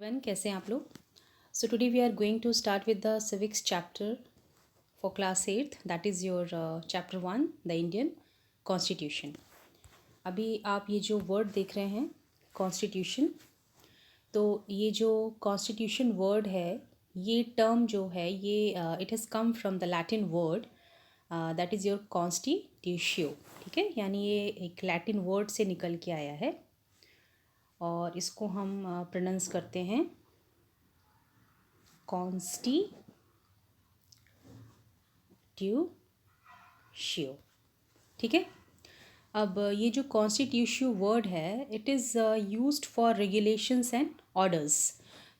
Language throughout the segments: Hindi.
वन कैसे हैं आप लोग। So today we are going to start with the civics chapter for class 8, that is your chapter 1, the Indian constitution. अभी आप ये जो वर्ड देख रहे हैं कॉन्स्टिट्यूशन, तो ये जो कॉन्स्टिट्यूशन वर्ड है, ये टर्म जो है ये it has come from the Latin word that is your constitutio. ठीक है, यानी ये एक लैटिन वर्ड से निकल के आया है और इसको हम प्रोनाउंस करते हैं कॉन्स्टिट्यूशियो। ठीक है, अब ये जो कॉन्स्टिट्यूशियो वर्ड है it is used for regulations and orders.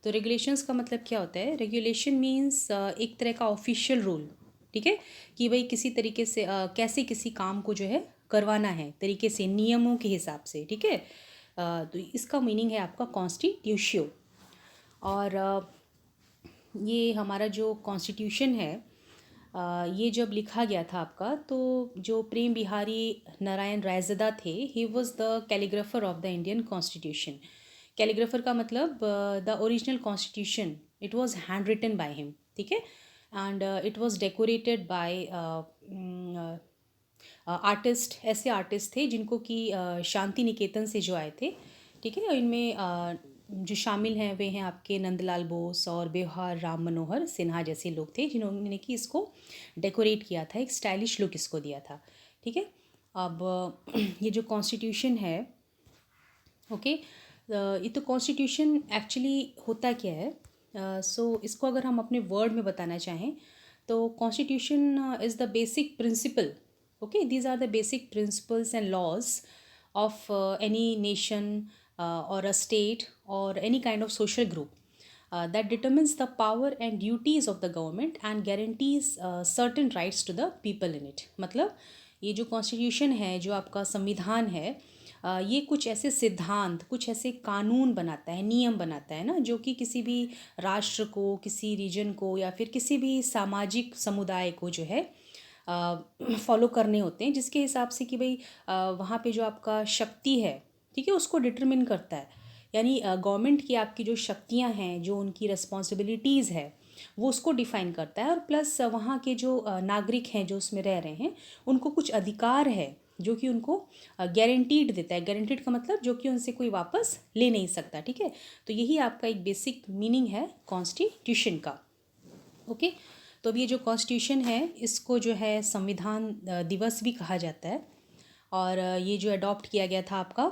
तो रेगुलेशंस का मतलब क्या होता है? रेगुलेशन मीन्स एक तरह का ऑफिशियल रूल। ठीक है, कि भाई किसी तरीके से कैसे किसी काम को जो है करवाना है तरीके से, नियमों के हिसाब से। ठीक है, तो इसका मीनिंग है आपका कॉन्स्टिट्यूशियो। और ये हमारा जो कॉन्स्टिट्यूशन है ये जब लिखा गया था आपका, तो जो प्रेम बिहारी नारायण रायज़दा थे, he was the calligrapher of the Indian constitution. Calligrapher का मतलब the original constitution it was hand written by him. ठीक है, and it was decorated by artist. ऐसे आर्टिस्ट थे जिनको कि शांति निकेतन से जो आए थे। ठीक है, इनमें जो शामिल हैं वे हैं आपके नंदलाल बोस और बिहार राम मनोहर सिन्हा जैसे लोग थे जिन्होंने कि इसको डेकोरेट किया था, एक स्टाइलिश लुक इसको दिया था। ठीक है, अब ये जो कॉन्स्टिट्यूशन है, ओके, ये तो कॉन्स्टिट्यूशन एक्चुअली होता क्या है? सो इसको अगर हम अपने वर्ड में बताना चाहें तो constitution is the basic principle. Okay, these are the basic principles and laws of any nation or a state or any kind of social group that determines the power and duties of the government and guarantees certain rights to the people in it। मतलब ये जो कॉन्स्टिट्यूशन है, जो आपका संविधान है, ये कुछ ऐसे सिद्धांत, कुछ ऐसे कानून बनाता है, नियम बनाता है ना, जो कि किसी भी राष्ट्र को, किसी रीजन को या फिर किसी भी सामाजिक समुदाय को जो है फॉलो करने होते हैं, जिसके हिसाब से कि भाई वहाँ पे जो आपका शक्ति है, ठीक है, उसको डिटरमिन करता है। यानी गवर्नमेंट की आपकी जो शक्तियाँ हैं, जो उनकी रिस्पॉन्सिबिलिटीज़ है, वो उसको डिफ़ाइन करता है। और प्लस वहाँ के जो नागरिक हैं जो उसमें रह रहे हैं, उनको कुछ अधिकार है जो कि उनको गारंटीड देता है। गारंटीड का मतलब जो कि उनसे कोई वापस ले नहीं सकता। ठीक है, तो यही आपका एक बेसिक मीनिंग है कॉन्स्टिट्यूशन का। ओके, तो अब ये जो कॉन्स्टिट्यूशन है इसको जो है संविधान दिवस भी कहा जाता है। और ये जो अडॉप्ट किया गया था आपका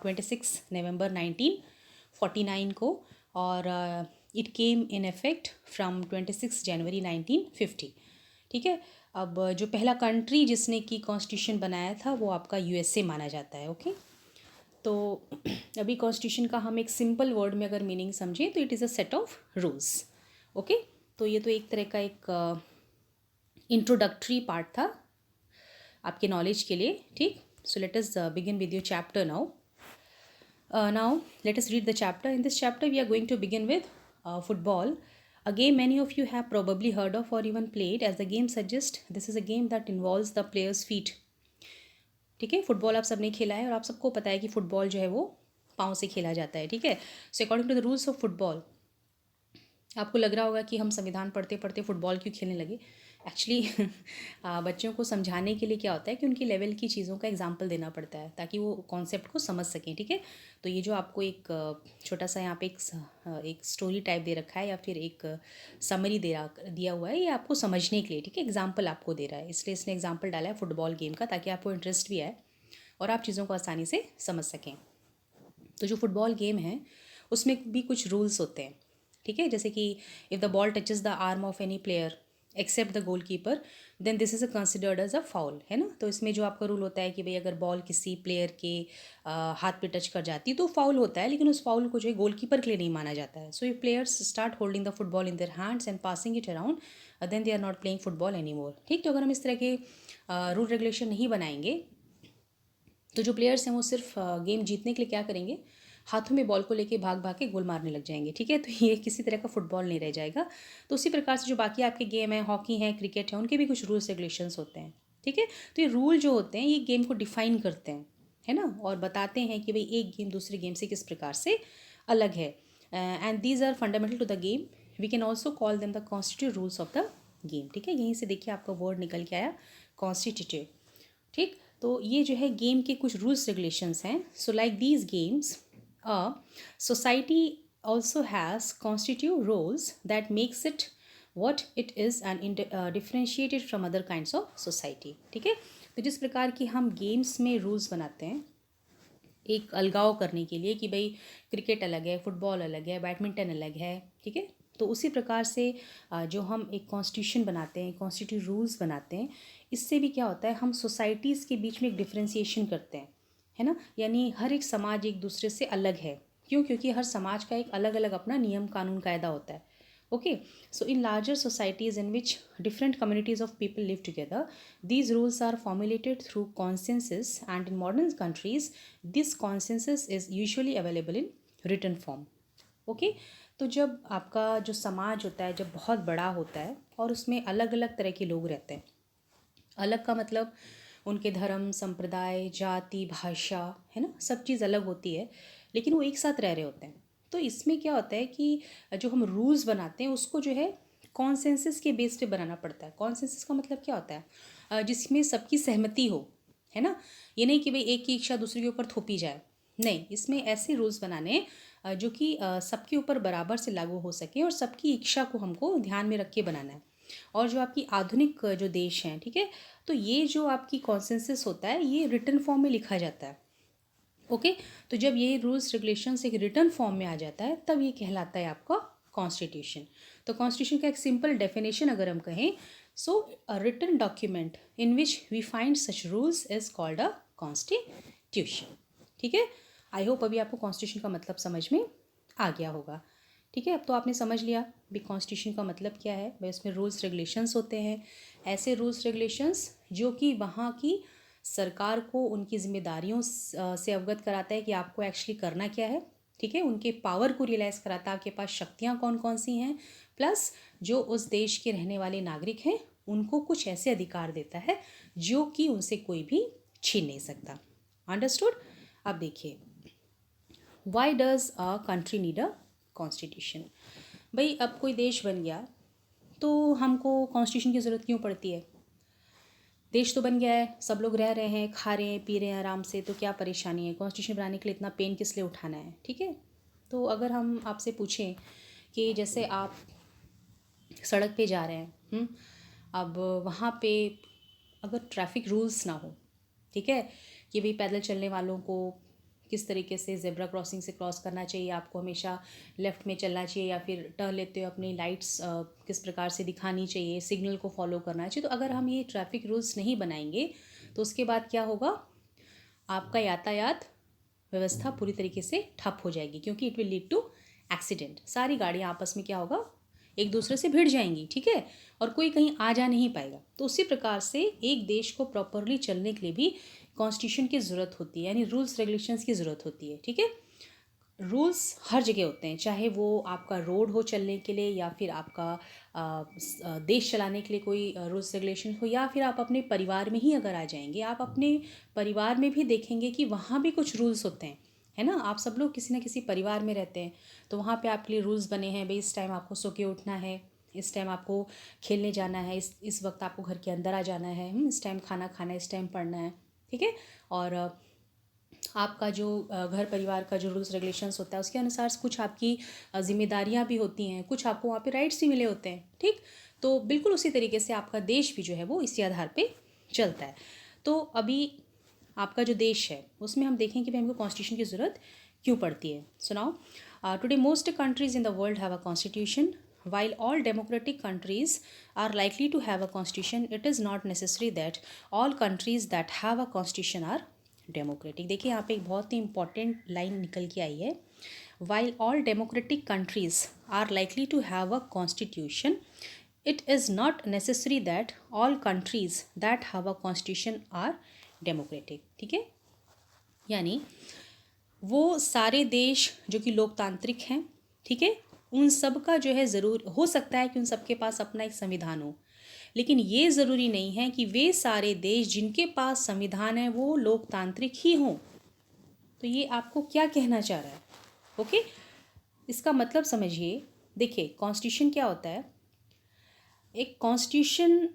26 नवंबर 1949 को, और it came in effect from 26 जनवरी 1950। ठीक है, अब जो पहला कंट्री जिसने की कॉन्स्टिट्यूशन बनाया था वो आपका यूएसए माना जाता है। ओके, तो अभी कॉन्स्टिट्यूशन का हम एक सिंपल वर्ड में अगर मीनिंग समझें तो it is a set of rules. Okay, तो ये तो एक तरह का एक इंट्रोडक्टरी पार्ट था आपके नॉलेज के लिए। ठीक, so let us begin with your chapter now. Now let us read the chapter. In this chapter we are going to begin with football, a game many of you have probably heard of or even played. As the game suggests, this is a game that involves the player's feet. ठीक है, फुटबॉल आप सब ने खेला है और आप सबको पता है कि फुटबॉल जो है वो पाँव से खेला जाता है। ठीक है, so according to the rules of football, आपको लग रहा होगा कि हम संविधान पढ़ते पढ़ते फुटबॉल क्यों खेलने लगे। एक्चुअली बच्चों को समझाने के लिए क्या होता है कि उनकी लेवल की चीज़ों का एग्जाम्पल देना पड़ता है ताकि वो कॉन्सेप्ट को समझ सकें। ठीक है, तो ये जो आपको एक छोटा सा यहाँ पे एक स्टोरी टाइप दे रखा है या फिर एक समरी दिया हुआ है, ये आपको समझने के लिए, ठीक है, एग्जाम्पल आपको दे रहा है, इसलिए इसने एग्जाम्पल डाला है फुटबॉल गेम का ताकि आपको इंटरेस्ट भी आए और आप चीज़ों को आसानी से समझ सकें। तो जो फुटबॉल गेम है उसमें भी कुछ रूल्स होते हैं। ठीक है, जैसे कि if the ball touches the arm of any player except the goalkeeper then this is a considered as a foul, है ना। तो इसमें जो आपका रूल होता है कि भाई अगर बॉल किसी प्लेयर के हाथ पे टच कर जाती है तो फाउल होता है, लेकिन उस फाउल को जो है गोल कीपर के लिए नहीं माना जाता है। So if players start holding the football in their hands and passing it around then they are not playing football any more. ठीक, तो अगर हम इस तरह के रूल रेगुलेशन नहीं बनाएंगे तो जो प्लेयर्स हैं वो सिर्फ गेम जीतने के लिए क्या करेंगे, हाथों में बॉल को लेके भाग भाग के गोल मारने लग जाएंगे। ठीक है, तो ये किसी तरह का फुटबॉल नहीं रह जाएगा। तो उसी प्रकार से जो बाकी आपके गेम है, हॉकी है, क्रिकेट है, उनके भी कुछ रूल्स रेगुलेशंस होते हैं। ठीक है, तो ये रूल जो होते हैं ये गेम को डिफाइन करते हैं, है ना, और बताते हैं कि भाई एक गेम दूसरे गेम से किस प्रकार से अलग है। And these are fundamental to the game. We can also call them the constitutive rules of the game. ठीक है, यहीं से देखिए आपका वर्ड निकल के आया कॉन्स्टिट्यूटिव. ठीक, तो ये जो है गेम के कुछ रूल्स रेगुलेशंस हैं. So like these games, a society also has constitutive roles that makes it what it is and differentiated from other kinds of society. ठीक है, तो जिस प्रकार की हम गेम्स में रूल्स बनाते हैं एक अलगाव करने के लिए कि भाई क्रिकेट अलग है, फुटबॉल अलग है, बैडमिंटन अलग है. ठीक है, तो उसी प्रकार से जो हम एक कॉन्स्टिट्यूशन बनाते हैं, कॉन्स्टिट्यूटिव रूल्स बनाते हैं, इससे भी क्या होता है, हम सोसाइटीज़ के बीच में एक डिफ्रेंसिएशन करते हैं, है ना. यानी हर एक समाज एक दूसरे से अलग है. क्यों? क्योंकि हर समाज का एक अलग अलग अपना नियम कानून कायदा होता है. Okay, so in larger societies in which different communities of people live together, these rules are formulated through consensus, and in modern countries, this consensus is usually available in written form. Okay, तो जब आपका जो समाज होता है जब बहुत बड़ा होता है और उसमें अलग अलग तरह के लोग रहते हैं, अलग का मतलब उनके धर्म, संप्रदाय, जाति, भाषा, है ना, सब चीज़ अलग होती है, लेकिन वो एक साथ रह रहे होते हैं. तो इसमें क्या होता है कि जो हम रूल्स बनाते हैं उसको जो है कॉन्सेंसस के बेस पे बनाना पड़ता है. कॉन्सेंसस का मतलब क्या होता है, जिसमें सबकी सहमति हो, है ना. ये नहीं कि भाई एक की इच्छा दूसरे के ऊपर थोपी जाए, नहीं, इसमें ऐसे रूल्स बनाने जो कि सबके ऊपर बराबर से लागू हो सके और सबकी इच्छा को हमको ध्यान में रख के बनाना है. और जो आपकी आधुनिक जो देश हैं, ठीक है, तो ये जो आपकी कॉन्सेंसस होता है ये रिटन फॉर्म में लिखा जाता है. ओके, तो जब ये रूल्स रेगुलेशंस एक रिटन फॉर्म में आ जाता है तब ये कहलाता है आपका कॉन्स्टिट्यूशन. तो कॉन्स्टिट्यूशन का एक सिंपल डेफिनेशन अगर हम कहें, so a written document in which we find such rules is called a constitution. ठीक है, आई होप अभी आपको कॉन्स्टिट्यूशन का मतलब समझ में आ गया होगा. ठीक है, अब तो आपने समझ लिया भी कॉन्स्टिट्यूशन का मतलब क्या है. भाई उसमें रूल्स रेगुलेशंस होते हैं, ऐसे रूल्स रेगुलेशंस जो कि वहाँ की सरकार को उनकी जिम्मेदारियों से अवगत कराता है कि आपको एक्चुअली करना क्या है. ठीक है, उनके पावर को रियलाइज़ कराता है आपके पास शक्तियाँ कौन कौन सी हैं, प्लस जो उस देश के रहने वाले नागरिक हैं उनको कुछ ऐसे अधिकार देता है जो कि उनसे कोई भी छीन नहीं सकता. अंडरस्टूड. अब देखिए, why does a country need a constitution. भाई अब कोई देश बन गया तो हमको कॉन्स्टिट्यूशन की ज़रूरत क्यों पड़ती है. देश तो बन गया है, सब लोग रह रहे हैं, खा रहे हैं, पी रहे हैं आराम से, तो क्या परेशानी है. कॉन्स्टिट्यूशन बनाने के लिए इतना पेन किस लिए उठाना है. ठीक है, तो अगर हम आपसे पूछें कि जैसे आप सड़क पे जा रहे हैं, अब वहाँ पे अगर ट्रैफिक रूल्स ना हो, ठीक है, कि भाई पैदल चलने वालों को किस तरीके से जेब्रा क्रॉसिंग से क्रॉस करना चाहिए, आपको हमेशा लेफ़्ट में चलना चाहिए या फिर टर्न लेते हुए अपनी लाइट्स किस प्रकार से दिखानी चाहिए, सिग्नल को फॉलो करना चाहिए. तो अगर हम ये ट्रैफिक रूल्स नहीं बनाएंगे तो उसके बाद क्या होगा, आपका यातायात व्यवस्था पूरी तरीके से ठप हो जाएगी, क्योंकि it will lead to accident. सारी गाड़ियाँ आपस में क्या होगा, एक दूसरे से भिड़ जाएंगी. ठीक है, और कोई कहीं आ जा नहीं पाएगा. तो उसी प्रकार से एक देश को प्रॉपरली चलने के लिए भी कॉन्स्टिट्यूशन की ज़रूरत होती है, यानी रूल्स रेगुलेशंस की ज़रूरत होती है. ठीक है, रूल्स हर जगह होते हैं, चाहे वो आपका रोड हो चलने के लिए या फिर आपका देश चलाने के लिए कोई रूल्स रेगुलेशन हो, या फिर आप अपने परिवार में ही अगर आ जाएंगे, आप अपने परिवार में भी देखेंगे कि वहाँ भी कुछ रूल्स होते हैं, है ना. आप सब लोग किसी ना किसी परिवार में रहते हैं, तो वहाँ पे आपके लिए रूल्स बने हैं. भाई इस टाइम आपको सो के उठना है, इस टाइम आपको खेलने जाना है, इस वक्त आपको घर के अंदर आ जाना है, इस टाइम खाना खाना है, इस टाइम पढ़ना है. ठीक है, और आपका जो घर परिवार का जो रूल्स रेगुलेशंस होता है उसके अनुसार कुछ आपकी जिम्मेदारियां भी होती हैं, कुछ आपको वहाँ पे राइट्स भी मिले होते हैं. ठीक, तो बिल्कुल उसी तरीके से आपका देश भी जो है वो इसी आधार पे चलता है. तो अभी आपका जो देश है उसमें हम देखें कि भाई हमको कॉन्स्टिट्यूशन की ज़रूरत क्यों पड़ती है. सुनाओ. Today most countries in the world have a constitution. While all democratic countries are likely to have a constitution, it is not necessary that all countries that have a constitution are democratic. देखिए यहाँ पे एक बहुत ही इंपॉर्टेंट लाइन निकल के आई है. While all democratic countries are likely to have a constitution, it is not necessary that all countries that have a constitution are democratic. ठीक है, यानी वो सारे देश जो कि लोकतांत्रिक हैं, ठीक है, उन सब का जो है ज़रूर हो सकता है कि उन सब के पास अपना एक संविधान हो, लेकिन ये ज़रूरी नहीं है कि वे सारे देश जिनके पास संविधान है वो लोकतांत्रिक ही हों. तो ये आपको क्या कहना चाह रहा है. ओके, इसका मतलब समझिए, देखिए कॉन्स्टिट्यूशन क्या होता है। एक constitution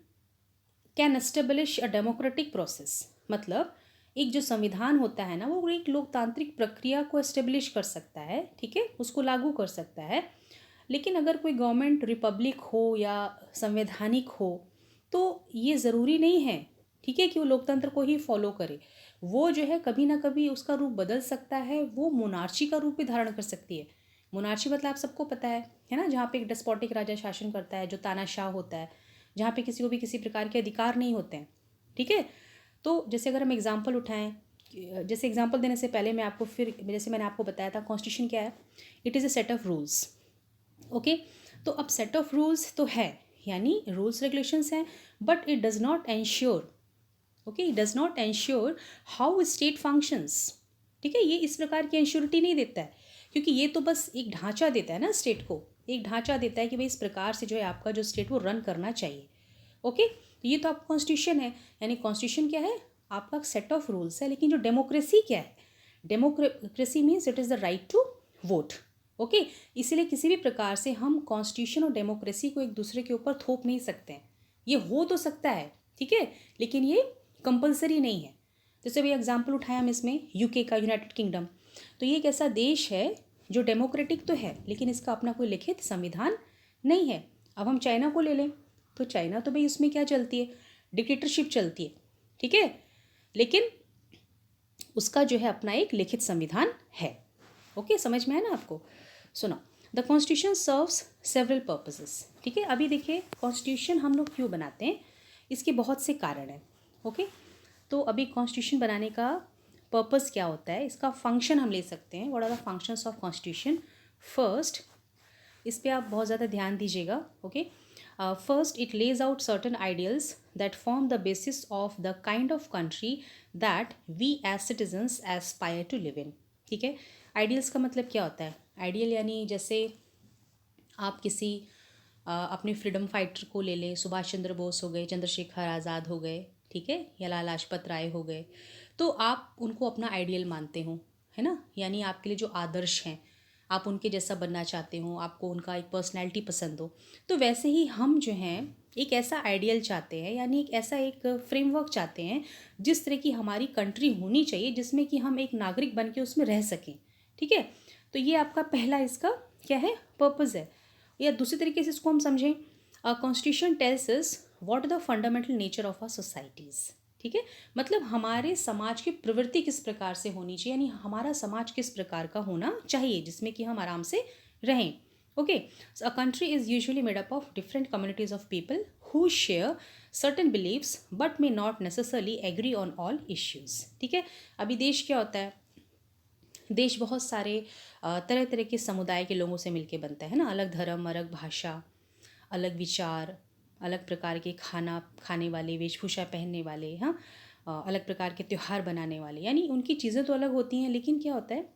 can establish a democratic process, मतलब एक जो संविधान होता है ना, वो एक लोकतांत्रिक प्रक्रिया को एस्टेब्लिश कर सकता है, ठीक है, उसको लागू कर सकता है। लेकिन अगर कोई गवर्नमेंट रिपब्लिक हो या संवैधानिक हो तो ये ज़रूरी नहीं है, ठीक है, कि वो लोकतंत्र को ही फॉलो करे। वो जो है कभी ना कभी उसका रूप बदल सकता है, वो मोनार्ची का रूप भी धारण कर सकती है। मोनार्ची मतलब आप सबको पता है ना, जहाँ पे एक डेस्पोटिक राजा शासन करता है, जो तानाशाह होता है, जहाँ पे किसी को भी किसी प्रकार के अधिकार नहीं होते हैं, ठीक है। तो जैसे अगर हम एग्जाम्पल उठाएं, जैसे एग्जाम्पल देने से पहले मैं आपको फिर, जैसे मैंने आपको बताया था, कॉन्स्टिट्यूशन क्या है, it is a set of rules, okay. तो अब सेट ऑफ रूल्स तो है, यानी रूल्स रेगुलेशंस हैं, but it does not ensure, okay, it does not ensure how state functions, ठीक है। ये इस प्रकार की इंश्योरिटी नहीं देता है, क्योंकि ये तो बस एक ढांचा देता है ना स्टेट को, एक ढांचा देता है कि भाई इस प्रकार से जो है आपका जो स्टेट वो रन करना चाहिए, ओके। तो ये तो आपका कॉन्स्टिट्यूशन है, यानी कॉन्स्टिट्यूशन क्या है, आपका सेट ऑफ रूल्स है। लेकिन जो डेमोक्रेसी क्या है, democracy means it is the right to vote, okay. इसीलिए किसी भी प्रकार से हम कॉन्स्टिट्यूशन और डेमोक्रेसी को एक दूसरे के ऊपर थोप नहीं सकते हैं। ये हो तो सकता है, ठीक है, लेकिन ये कंपलसरी नहीं है। जैसे भी एग्जाम्पल उठाया हम इसमें यूके का, यूनाइटेड किंगडम, तो ये एक ऐसा देश है जो डेमोक्रेटिक तो है, लेकिन इसका अपना कोई लिखित संविधान नहीं है। अब हम चाइना को ले लें, तो चाइना तो भाई उसमें क्या चलती है, डिक्टेटरशिप चलती है, ठीक है, लेकिन उसका जो है अपना एक लिखित संविधान है, ओके। समझ में आया ना आपको। सुनो, the constitution serves several purposes, ठीक है। अभी देखिए कॉन्स्टिट्यूशन हम लोग क्यों बनाते हैं, इसके बहुत से कारण हैं, ओके। तो अभी कॉन्स्टिट्यूशन बनाने का पर्पस क्या होता है, इसका फंक्शन हम ले सकते हैं, what are the functions of constitution. First, इस पर आप बहुत ज़्यादा ध्यान दीजिएगा, okay. First, it lays out certain ideals that form the basis of the kind of country that we as citizens aspire to live in, ठीक है। आइडियल्स का मतलब क्या होता है, आइडियल यानी जैसे आप किसी अपने फ्रीडम फाइटर को ले लें, सुभाष चंद्र बोस हो गए, चंद्रशेखर आज़ाद हो गए, ठीक है, या लाला लाजपत राय हो गए, तो आप उनको अपना आइडियल मानते हो, है ना, यानी आपके लिए जो आदर्श हैं, आप उनके जैसा बनना चाहते हो, आपको उनका एक पर्सनैलिटी पसंद हो। तो वैसे ही हम जो हैं एक ऐसा आइडियल चाहते हैं, यानी एक ऐसा एक फ्रेमवर्क चाहते हैं जिस तरह की हमारी कंट्री होनी चाहिए, जिसमें कि हम एक नागरिक बन के उसमें रह सकें, ठीक है। तो ये आपका पहला इसका क्या है, पर्पज़ है। या दूसरी तरीके से इसको हम समझें, constitution tells us what the fundamental nature of our societies, ठीक है, मतलब हमारे समाज की प्रवृत्ति किस प्रकार से होनी चाहिए, यानी हमारा समाज किस प्रकार का होना चाहिए जिसमें कि हम आराम से रहें, okay. So a country is usually made up of different communities of people who share certain beliefs but may not necessarily agree on all issues, ठीक है। अभी देश क्या होता है, देश बहुत सारे तरह तरह के समुदाय के लोगों से मिलके बनता है ना, अलग धर्म, अलग भाषा, अलग विचार, अलग प्रकार के खाना खाने वाले, वेशभूषा पहनने वाले, हाँ, अलग प्रकार के त्यौहार बनाने वाले, यानी उनकी चीज़ें तो अलग होती हैं, लेकिन क्या होता है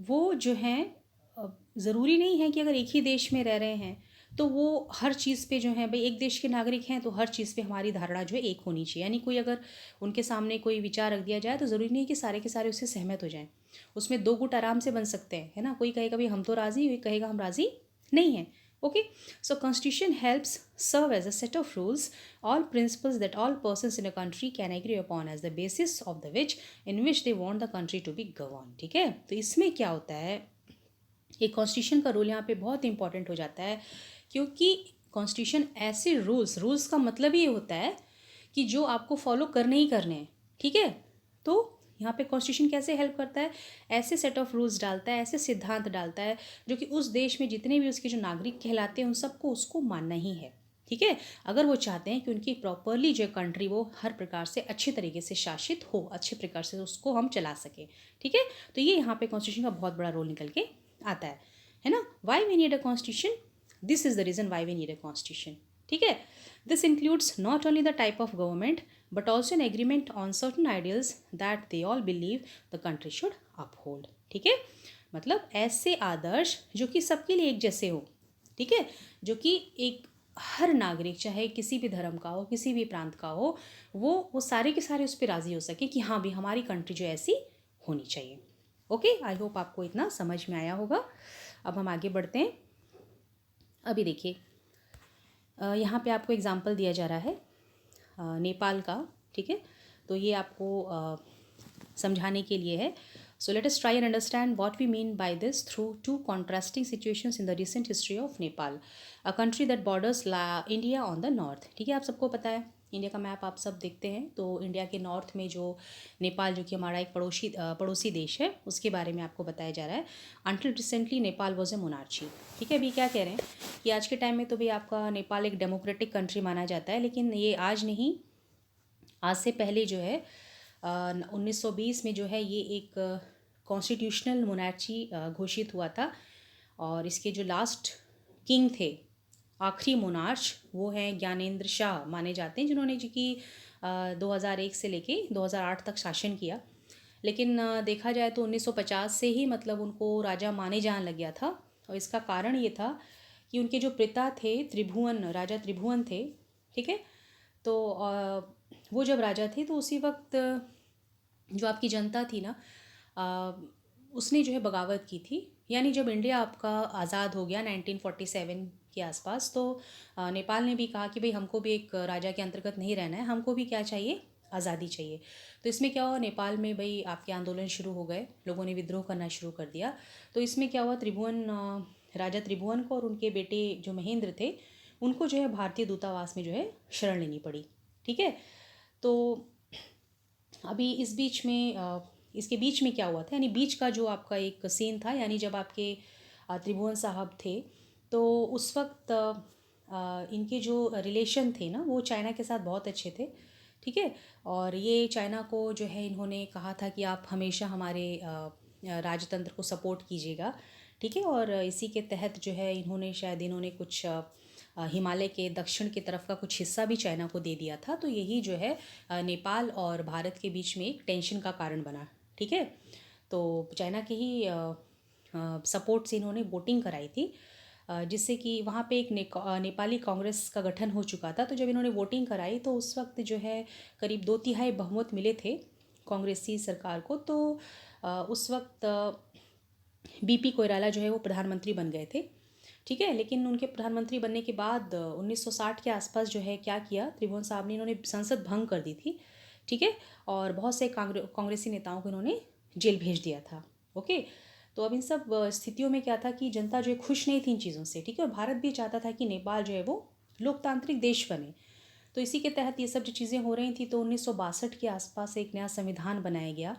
वो जो हैं, ज़रूरी नहीं है कि अगर एक ही देश में रह रहे हैं तो वो हर चीज़ पे जो है, भाई एक देश के नागरिक हैं तो हर चीज़ पे हमारी धारणा जो है एक होनी चाहिए, यानी कोई अगर उनके सामने कोई विचार रख दिया जाए तो ज़रूरी नहीं कि सारे के सारे उससे सहमत हो जाएं, उसमें दो गुट आराम से बन सकते हैं, है ना। कोई कहेगा भाई हम तो राज़ी, कोई कहेगा हम राज़ी नहीं हैं, okay. So constitution helps serve as a set of rules, all principles that all persons in a country can agree upon as the basis of the which in which they want the country to be govern, ठीक है। तो इसमें क्या होता है, एक कॉन्स्टिट्यूशन का रोल यहाँ पे बहुत इंपॉर्टेंट हो जाता है, क्योंकि कॉन्स्टिट्यूशन ऐसे रूल्स का मतलब ये होता है कि जो आपको फॉलो करने ही करने हैं, ठीक है। तो यहाँ पे कॉन्स्टिट्यूशन कैसे हेल्प करता है, ऐसे सेट ऑफ रूल्स डालता है, ऐसे सिद्धांत डालता है जो कि उस देश में जितने भी उसके जो नागरिक कहलाते हैं उन सबको उसको मानना ही है, ठीक है। अगर वो चाहते हैं कि उनकी प्रॉपरली जो कंट्री वो हर प्रकार से अच्छे तरीके से शासित हो, अच्छे प्रकार से उसको हम चला सकें, ठीक है। तो ये यहाँ पे कॉन्स्टिट्यूशन का बहुत बड़ा रोल निकल के आता है ना। Why we need a constitution, this is the reason why we need a constitution, ठीक है। This includes not only the type of government but also an agreement on certain ideals that they all believe the country should uphold, ठीक है। मतलब ऐसे आदर्श जो कि सबके लिए एक जैसे हो, ठीक है, जो कि एक हर नागरिक चाहे किसी भी धर्म का हो, किसी भी प्रांत का हो, वो सारे के सारे उस पर राज़ी हो सके कि हाँ भी हमारी कंट्री जो ऐसी होनी चाहिए, ओके। आई होप आपको इतना समझ में आया होगा। अब हम आगे बढ़ते हैं। अभी देखिए यहाँ पे आपको एग्जांपल दिया जा रहा है नेपाल का, ठीक है। तो ये आपको समझाने के लिए है। So let us try and understand what we mean by this through two contrasting situations in the recent history of Nepal, a country that borders India on the north. ठीक है, आप सबको पता है इंडिया का मैप आप सब देखते हैं, तो इंडिया के नॉर्थ में जो नेपाल, जो कि हमारा एक पड़ोसी देश है, उसके बारे में आपको बताया जा रहा है। Until recently Nepal was a monarchy. ठीक है, अभी क्या कह रहे हैं कि आज के टाइम में तो भी आपका नेपाल एक डेमोक्रेटिक कंट्री माना जाता है, लेकिन ये आज नहीं, आज से पहले जो है 1920 में जो है ये एक कॉन्स्टिट्यूशनल मोनार्ची घोषित हुआ था। और इसके जो लास्ट किंग थे, आखिरी मोनार्च, वो हैं ज्ञानेंद्र शाह माने जाते हैं, जिन्होंने जी की 2001 से लेके 2008 तक शासन किया। लेकिन देखा जाए तो 1950 से ही मतलब उनको राजा माने जाने लग गया था। और इसका कारण ये था कि उनके जो पिता थे त्रिभुवन, राजा त्रिभुवन थे, ठीक है। तो वो जब राजा थे तो उसी वक्त जो आपकी जनता थी ना, उसने जो है बगावत की थी। यानी जब इंडिया आपका आज़ाद हो गया 1947 के आसपास, तो नेपाल ने भी कहा कि भाई हमको भी एक राजा के अंतर्गत नहीं रहना है, हमको भी क्या चाहिए, आज़ादी चाहिए। तो इसमें क्या हुआ, नेपाल में भाई आपके आंदोलन शुरू हो गए, लोगों ने विद्रोह करना शुरू कर दिया। तो इसमें क्या हुआ, राजा त्रिभुवन को और उनके बेटे जो महेंद्र थे, उनको जो है भारतीय दूतावास में जो है शरण लेनी पड़ी। ठीक है, तो अभी इस बीच में इसके बीच में क्या हुआ था, यानी बीच का जो आपका एक सीन था, यानी जब आपके त्रिभुवन साहब थे, तो उस वक्त इनके जो रिलेशन थे ना, वो चाइना के साथ बहुत अच्छे थे। ठीक है, और ये चाइना को जो है इन्होंने कहा था कि आप हमेशा हमारे राजतंत्र को सपोर्ट कीजिएगा। ठीक है, और इसी के तहत जो है इन्होंने कुछ हिमालय के दक्षिण की तरफ का कुछ हिस्सा भी चाइना को दे दिया था। तो यही जो है नेपाल और भारत के बीच में एक टेंशन का कारण बना। ठीक है, तो चाइना के ही सपोर्ट से इन्होंने वोटिंग कराई थी, जिससे कि वहाँ पे एक नेपाली कांग्रेस का गठन हो चुका था। तो जब इन्होंने वोटिंग कराई तो उस वक्त जो है करीब 2/3 बहुमत मिले थे कांग्रेसी सरकार को। तो उस वक्त बीपी कोइराला जो है वो प्रधानमंत्री बन गए थे। ठीक है, लेकिन उनके प्रधानमंत्री बनने के बाद 1960 के आसपास जो है क्या किया त्रिभुवन साहब ने, इन्होंने संसद भंग कर दी थी। ठीक है, और बहुत से कांग्रेसी नेताओं को इन्होंने जेल भेज दिया था। ओके, तो अब इन सब स्थितियों में क्या था कि जनता जो है खुश नहीं थी इन चीज़ों से। ठीक है, और भारत भी चाहता था कि नेपाल जो है वो लोकतांत्रिक देश बने। तो इसी के तहत ये सब जो चीज़ें हो रही थी, तो 1962 के आसपास एक नया संविधान बनाया गया,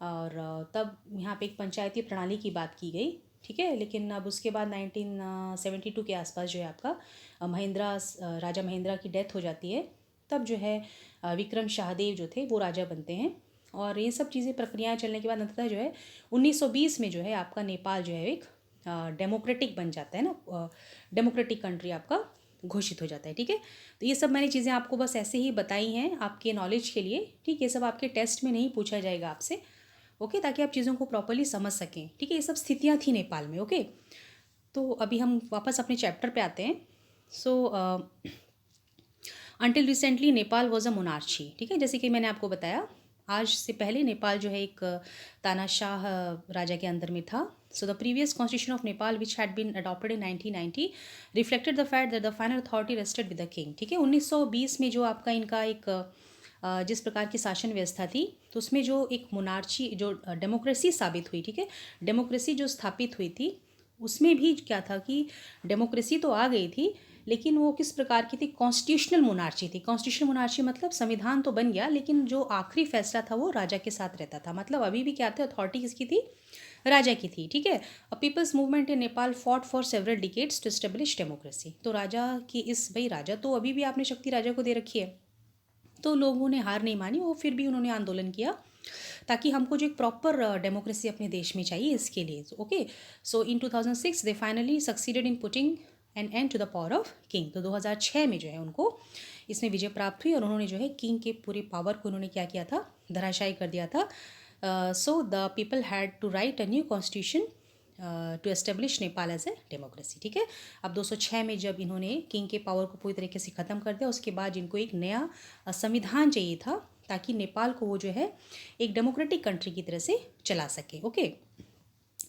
और तब यहाँ पे एक पंचायती प्रणाली की बात की गई। ठीक है, लेकिन अब उसके बाद 1972 के आसपास जो है आपका राजा महेंद्रा की डेथ हो जाती है। तब जो है विक्रम शाहदेव जो थे वो राजा बनते हैं, और ये सब चीज़ें प्रक्रियाएं चलने के बाद अंततः जो है 1920 में जो है आपका नेपाल जो है एक डेमोक्रेटिक बन जाता है ना, डेमोक्रेटिक कंट्री आपका घोषित हो जाता है। ठीक है, तो ये सब मैंने चीज़ें आपको बस ऐसे ही बताई हैं आपके नॉलेज के लिए। ठीक, ये सब आपके टेस्ट में नहीं पूछा जाएगा आपसे। ओके, ताकि आप चीज़ों को प्रॉपर्ली समझ सकें। ठीक है, ये सब स्थितियाँ थी नेपाल में। ओके, तो अभी हम वापस अपने चैप्टर पे आते हैं। सो until recently Nepal was a monarchy. ठीक है, जैसे कि मैंने आपको बताया, आज से पहले नेपाल जो है एक तानाशाह राजा के अंदर में था। So the previous constitution of Nepal which had been adopted in 1990 reflected the fact that the final authority rested with the king. ठीक है, 1920 में जो आपका इनका एक जिस प्रकार की शासन व्यवस्था थी, तो उसमें जो एक मोनार्ची, जो डेमोक्रेसी साबित हुई, ठीक है, डेमोक्रेसी जो स्थापित हुई थी, उसमें भी क्या था कि डेमोक्रेसी तो आ गई थी, लेकिन वो किस प्रकार की थी, कॉन्स्टिट्यूशनल मोनार्ची थी। कॉन्स्टिट्यूशनल मोनार्ची मतलब संविधान तो बन गया, लेकिन जो आखिरी फैसला था वो राजा के साथ रहता था। मतलब अभी भी क्या था, अथॉरिटी किसकी थी, राजा की थी। ठीक है, a people's movement in Nepal fought for several decades to establish democracy. तो राजा की भाई राजा तो अभी भी आपने शक्ति राजा को दे रखी है, तो लोगों ने हार नहीं मानी, वो फिर भी उन्होंने आंदोलन किया, ताकि हमको जो एक प्रॉपर डेमोक्रेसी अपने देश में चाहिए, इसके लिए। Okay, so in 2006 they finally succeeded in putting an end to the power of king. तो 2006 में जो है उनको इसमें विजय प्राप्त हुई, और उन्होंने जो है किंग के पूरे पावर को उन्होंने क्या किया था, धराशायी कर दिया था। So the people had to write a new constitution to establish Nepal as a democracy. ठीक है, अब 206 में जब इन्होंने किंग के पावर को पूरी तरीके से ख़त्म कर दिया, उसके बाद इनको एक नया संविधान चाहिए था, ताकि नेपाल को वो जो है एक डेमोक्रेटिक कंट्री की तरह से चला सके। Okay,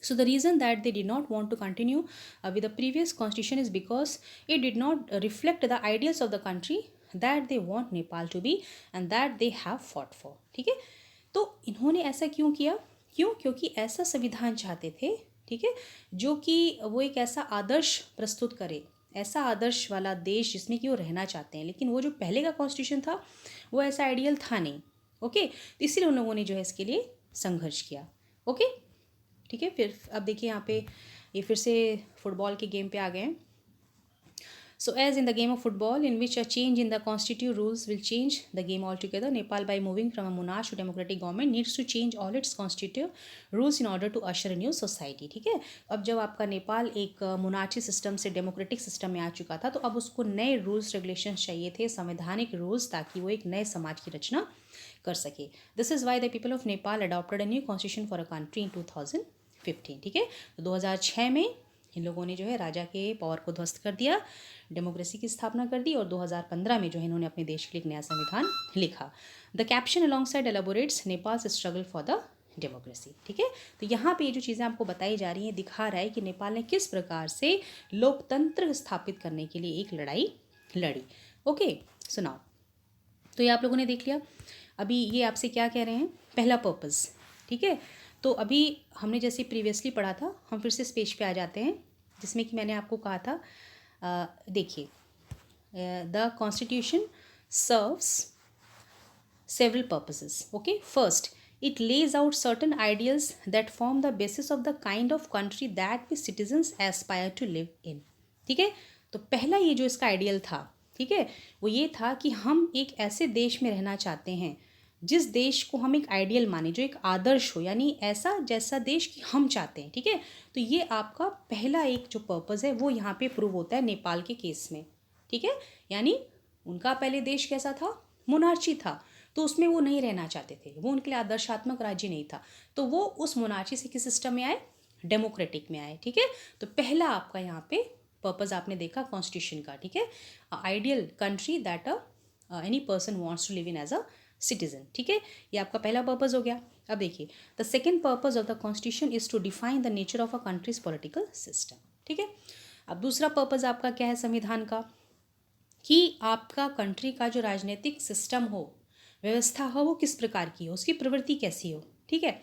So the reason that they did not want to continue with the previous constitution is because it did not reflect the ideals of the country that they want Nepal to be and that they have fought for. ठीक है, तो इन्होंने ऐसा क्यों किया? क्यों? क्योंकि ऐसा संविधान चाहते थे, ठीक है, जो कि वो एक ऐसा आदर्श प्रस्तुत करे, ऐसा आदर्श वाला देश जिसमें कि वो रहना चाहते हैं। लेकिन वो जो पहले का कॉन्स्टिट्यूशन था वो ऐसा आइडियल था नहीं। ओके, तो इसीलिए उन लोगों ने जो है इसके लिए संघर्ष किया। ओके, ठीक है। फिर अब देखिए यहाँ पे ये फिर से फुटबॉल के गेम पे आ गए हैं। So as in the game of football, in which a change in the constitutive rules will change the game altogether, Nepal, by moving from a monarch to democratic government, needs to change all its constitutive rules in order to usher a new society. ठीक है, अब जब आपका नेपाल एक मोनार्ची सिस्टम से डेमोक्रेटिक सिस्टम में आ चुका था, तो अब उसको नए रूल्स रेगुलेशंस चाहिए थे, संवैधानिक रूल्स, ताकि वो एक नए समाज की रचना कर सके। This is why the people of Nepal adopted a new constitution for a country in 2015। ठीक है, तो 2006 में इन लोगों ने जो है राजा के पावर को ध्वस्त कर दिया, डेमोक्रेसी की स्थापना कर दी, और 2015 में जो है इन्होंने अपने देश के लिए एक नया संविधान लिखा। The caption alongside elaborates Nepal's struggle for the democracy. ठीक है, तो यहाँ पे ये जो चीज़ें आपको बताई जा रही हैं दिखा रहा है कि नेपाल ने किस प्रकार से लोकतंत्र स्थापित करने के लिए एक लड़ाई लड़ी। ओके, सुनाओ, तो ये आप लोगों ने देख लिया। अभी ये आपसे क्या कह रहे हैं, पहला पर्पज़। ठीक है, तो अभी हमने जैसे प्रीवियसली पढ़ा था, हम फिर से इस पेज पे आ जाते हैं जिसमें कि मैंने आपको कहा था, देखिए, the constitution serves several purposes. Okay, first, it lays out certain ideals that form the basis of the kind of country that we citizens aspire to live in. ठीक है, तो पहला ये जो इसका आइडियल था, ठीक है, वो ये था कि हम एक ऐसे देश में रहना चाहते हैं जिस देश को हम एक आइडियल माने, जो एक आदर्श हो, यानी ऐसा जैसा देश कि हम चाहते हैं। ठीक है, तो ये आपका पहला एक जो पर्पज़ है वो यहाँ पे प्रूव होता है नेपाल के केस में। ठीक है, यानी उनका पहले देश कैसा था, मोनार्ची था, तो उसमें वो नहीं रहना चाहते थे, वो उनके लिए आदर्शात्मक राज्य नहीं था, तो वो उस मोनार्ची से किस सिस्टम में आए, डेमोक्रेटिक में आए। ठीक है, तो पहला आपका यहाँ पे पर्पज़ आपने देखा कॉन्स्टिट्यूशन का। ठीक है, ideal country that any person wants to live in as a citizen. ठीक है, ये आपका पहला पर्पज़ हो गया। अब देखिए, the second purpose of the constitution is to define the nature of a country's political system. ठीक है, अब दूसरा पर्पज़ आपका क्या है संविधान का, कि आपका कंट्री का जो राजनीतिक सिस्टम हो, व्यवस्था हो, वो किस प्रकार की हो, उसकी प्रवृत्ति कैसी हो। ठीक है,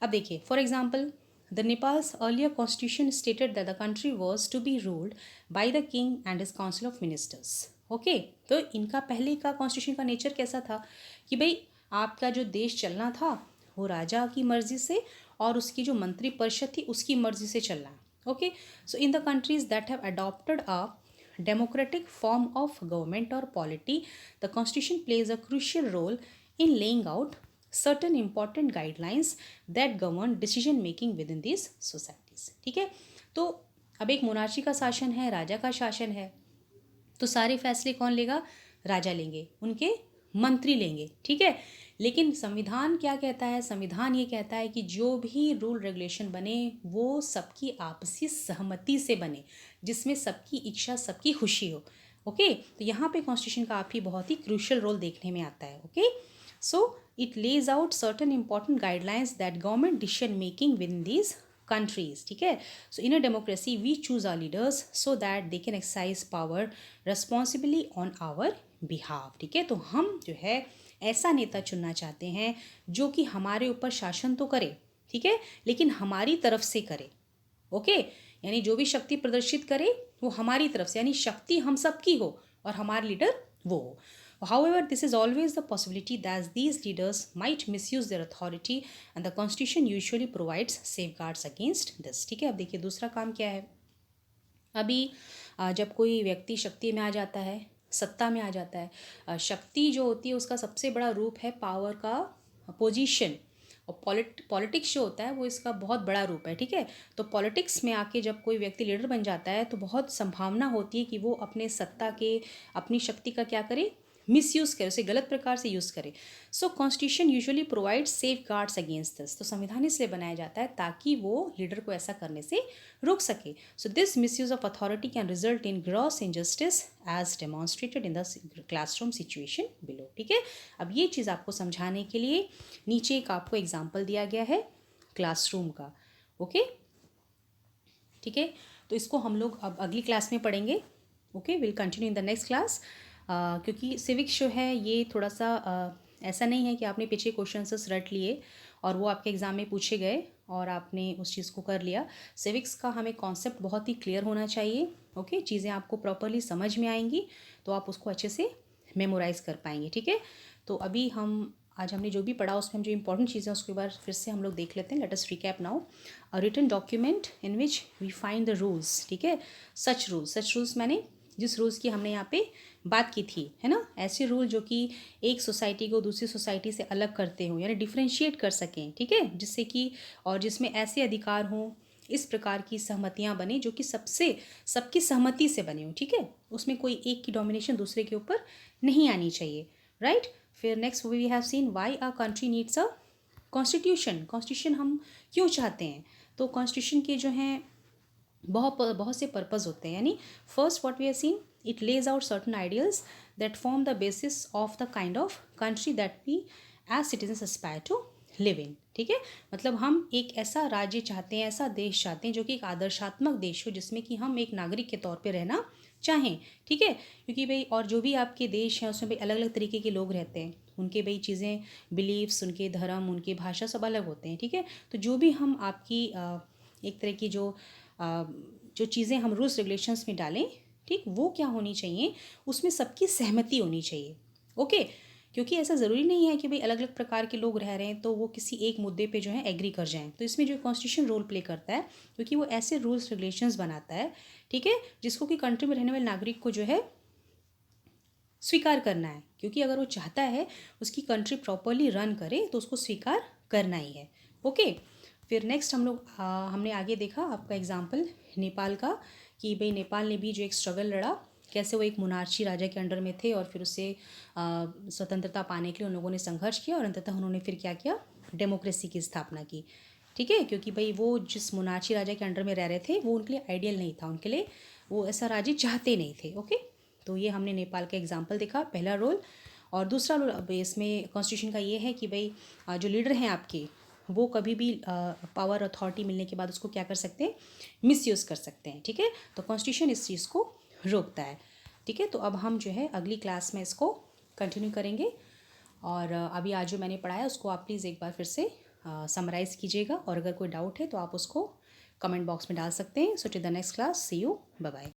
अब देखिए, for example, the Nepal's earlier constitution stated that the country was to be ruled by the king and his council of ministers. Okay, तो इनका पहले का कॉन्स्टिट्यूशन का नेचर कैसा था कि भाई आपका जो देश चलना था वो राजा की मर्जी से और उसकी जो मंत्री परिषद थी उसकी मर्जी से चलना है। Okay, so in the countries that have adopted a democratic form of government or polity, the constitution plays a crucial role in laying out certain important guidelines that govern decision making within these societies. ठीक है, तो अब एक मोनार्ची का शासन है, राजा का शासन है, तो सारे फैसले कौन लेगा, राजा लेंगे, उनके मंत्री लेंगे। ठीक है, लेकिन संविधान क्या कहता है, संविधान ये कहता है कि जो भी रूल रेगुलेशन बने वो सबकी आपसी सहमति से बने, जिसमें सबकी इच्छा, सबकी खुशी हो। ओके, तो यहाँ पे कॉन्स्टिट्यूशन का आप ही बहुत ही क्रूशियल रोल देखने में आता है। Okay, so it lays out certain important guidelines that government decision making within these countries. ठीक है, so in a democracy we choose our leaders so that they can exercise power responsibly on our behalf. ठीक है, तो हम जो है ऐसा नेता चुनना चाहते हैं जो कि हमारे ऊपर शासन तो करे, ठीक है, लेकिन हमारी तरफ से करे। ओके, यानी जो भी शक्ति प्रदर्शित करे वो हमारी तरफ से, यानी शक्ति हम सबकी हो और हमारे लीडर वो हो। However, this is always the possibility that these leaders might misuse their authority and the constitution usually provides safeguards against this. ठीक है, अब देखिए दूसरा काम क्या है। अभी जब कोई व्यक्ति शक्ति में आ जाता है, सत्ता में आ जाता है, शक्ति जो होती है उसका सबसे बड़ा रूप है पावर का पोजीशन, और पॉलिटिक्स जो होता है वो इसका बहुत बड़ा रूप है। ठीक है, तो पॉलिटिक्स में आके जब कोई व्यक्ति लीडर बन जाता है तो बहुत संभावना होती है कि वो अपने सत्ता के, अपनी शक्ति का क्या करे, मिसयूज़ करे, उसे गलत प्रकार से यूज़ करे। So constitution usually provide safeguards against this, तो संविधान इसलिए बनाया जाता है ताकि वो लीडर को ऐसा करने से रोक सके। So this misuse of authority can result in gross injustice as demonstrated in the classroom situation below. ठीक है, अब ये चीज़ आपको समझाने के लिए नीचे एक आपको एग्जाम्पल दिया गया है क्लासरूम का। ओके, ठीक है। तो इसको हम लोग अब अगली क्लास में पढ़ेंगे। Okay, will continue in the next class. क्योंकि सिविक्स जो है ये थोड़ा सा ऐसा नहीं है कि आपने पीछे क्वेश्चन आंसर्स रट लिए और वो आपके एग्ज़ाम में पूछे गए और आपने उस चीज़ को कर लिया। सिविक्स का हमें कॉन्सेप्ट बहुत ही क्लियर होना चाहिए। ओके, चीज़ें आपको प्रॉपरली समझ में आएंगी तो आप उसको अच्छे से मेमोराइज कर पाएंगे। ठीक है, तो अभी हम आज हमने जो भी पढ़ा उसमें हम जो इंपॉर्टेंट चीज़ें हैं उसके बाद फिर से हम लोग देख लेते हैं। Let us recap now. A written document in which we find the rules. ठीक है, सच रूल्स मैंने जिस रूल्स की हमने यहाँ पे बात की थी, है ना, ऐसे रूल जो कि एक सोसाइटी को दूसरी सोसाइटी से अलग करते हों, यानी डिफ्रेंशिएट कर सकें। ठीक है, जिससे कि और जिसमें ऐसे अधिकार हों, इस प्रकार की सहमतियाँ बने जो कि सबकी सहमति से बने हों। ठीक है, उसमें कोई एक की डोमिनेशन दूसरे के ऊपर नहीं आनी चाहिए। राइट, फिर next we have seen why a country needs a constitution हम क्यों चाहते हैं। तो कॉन्स्टिट्यूशन के जो हैं बहुत से पर्पज़ होते हैं। यानी first what we have seen, it lays out certain ideals that form the basis of the kind of country that we as citizens aspire to live in. ठीक है, मतलब हम एक ऐसा राज्य चाहते हैं, ऐसा देश चाहते हैं जो कि एक आदर्शात्मक देश हो जिसमें कि हम एक नागरिक के तौर पे रहना चाहें। ठीक है, क्योंकि भाई और जो भी आपके देश हैं उसमें भाई अलग अलग तरीके के लोग रहते हैं, उनके भाई चीज़ें, बिलीव्स, उनके धर्म, उनकी भाषा सब अलग होते हैं। ठीक है, तो जो भी हम आपकी एक तरह की जो चीज़ें हम रूल्स रेगुलेशंस में डालें, ठीक, वो क्या होनी चाहिए, उसमें सबकी सहमति होनी चाहिए। ओके, क्योंकि ऐसा ज़रूरी नहीं है कि भाई अलग अलग प्रकार के लोग रह रहे हैं तो वो किसी एक मुद्दे पे जो है एग्री कर जाएं। तो इसमें जो कॉन्स्टिट्यूशन रोल प्ले करता है, क्योंकि वो ऐसे रूल्स रेगुलेशंस बनाता है, ठीक है, जिसको कि कंट्री में रहने वाले नागरिक को जो है स्वीकार करना है। क्योंकि अगर वो चाहता है उसकी कंट्री प्रॉपरली रन करे तो उसको स्वीकार करना ही है। ओके, फिर नेक्स्ट हमने आगे देखा आपका एग्जाम्पल नेपाल का, कि भाई नेपाल ने भी जो एक स्ट्रगल लड़ा, कैसे वो एक मोनार्ची राजा के अंडर में थे और फिर उससे स्वतंत्रता पाने के लिए उन लोगों ने संघर्ष किया और अंततः उन्होंने फिर क्या किया, डेमोक्रेसी की स्थापना की। ठीक है, क्योंकि भाई वो जिस मोनार्ची राजा के अंडर में रह रहे थे वो उनके लिए आइडियल नहीं था, उनके लिए वो ऐसा राज्य चाहते नहीं थे। ओके, तो ये हमने नेपाल का एग्जाम्पल देखा, पहला रोल। और दूसरा रोल अब इसमें कॉन्स्टिट्यूशन का ये है कि भाई जो लीडर हैं आपके, वो कभी भी पावर अथॉरिटी मिलने के बाद उसको क्या कर सकते हैं, मिसयूज़ कर सकते हैं। ठीक है, तो कॉन्स्टिट्यूशन इस चीज़ को रोकता है। ठीक है, तो अब हम जो है अगली क्लास में इसको कंटिन्यू करेंगे। और अभी आज जो मैंने पढ़ाया उसको आप प्लीज़ एक बार फिर से समराइज़ कीजिएगा और अगर कोई डाउट है तो आप उसको कमेंट बॉक्स में डाल सकते हैं। So to the next class, see you, bye bye.